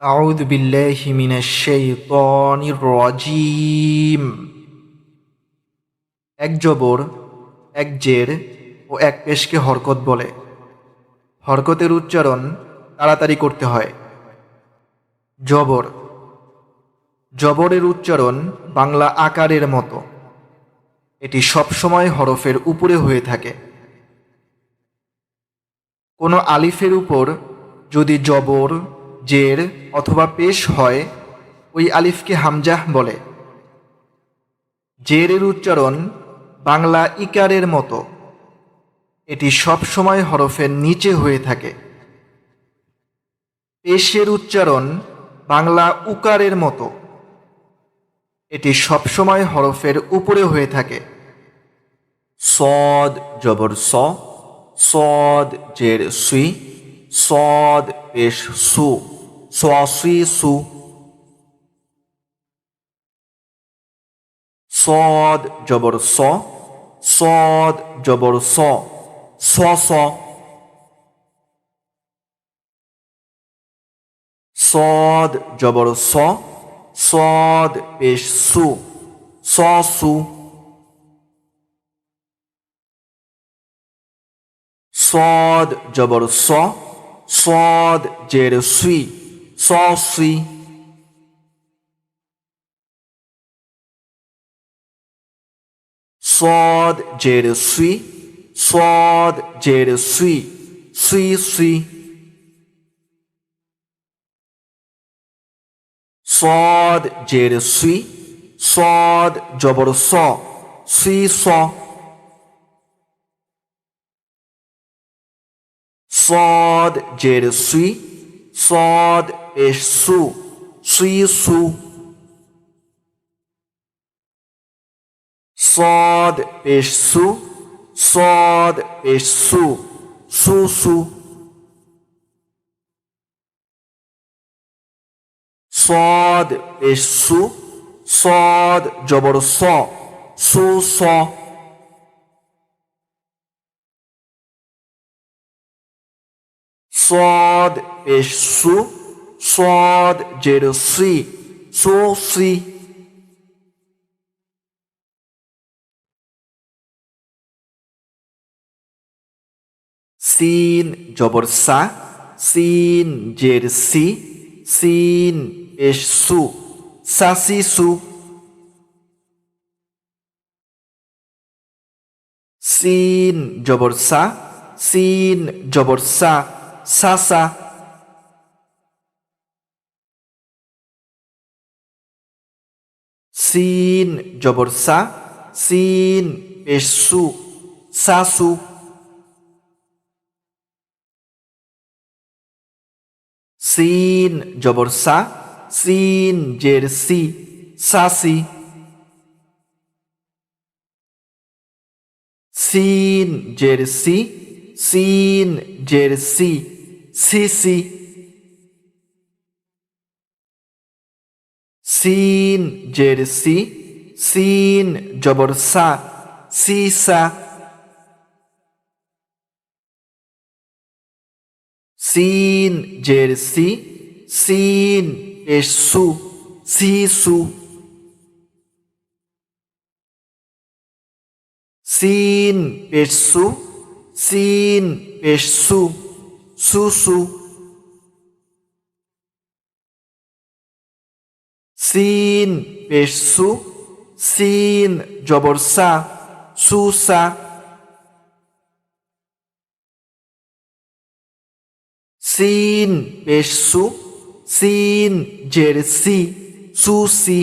أعوذ بالله من الشيطان الرجيم এক জবর, এক জের ও এক পেশকে হরকত বলে। হরকতের উচ্চারণ তাড়াতাড়ি করতে হয়। জবর, জবরের উচ্চারণ বাংলা আকারের মতো। এটি সবসময় হরফের উপরে হয়ে থাকে। কোনো আলিফের উপর যদি জবর, জের অথবা পেশ হয়, ওই আলিফকে হামজাহ বলে। জেরের উচ্চারণ বাংলা ইকারের মতো। এটি সবসময় হরফের নিচে হয়ে থাকে। পেশের উচ্চারণ বাংলা উকারের মতো। এটি সবসময় হরফের উপরে হয়ে থাকে। صاد جبر صا صاد جر سي صاد পেশ সু صاصي سو صاد جبر صا صاد جبر صا صا صا صاد جبر صا صاد পেশ সু صا سو صاد جبر صا صاد جر سي صاصي صاد جر سي صاد جر سي سي سي صاد جر سي صاد جبر صا سي صا صاد جر سي صاد পেশ সু سي سو صاد পেশ সু صاد পেশ সু সু সু صاد পেশ সু صاد জবর স সু স صاد পেশ সু صاد জের সি সু সি সিন জবর সা সিন জের সি সিন পেশ সু সাসি সু সিন জবর সা সিন জবর সা সাসা সিন জবর সা সিন পেশ সু সাসু সিন জবর সা সিন জের সি সাসি সিন জের সি সিন জের সি সিসি সিন জের সি সিন জবর সা সিসা সিন জের সি সিন পেশ সু সিসু সিন পেশ সু সিন পেশ সু সুসু সিন পেশ সু সিন জবর সা সুসা সিন পেশ সু সিন জের সি সুসি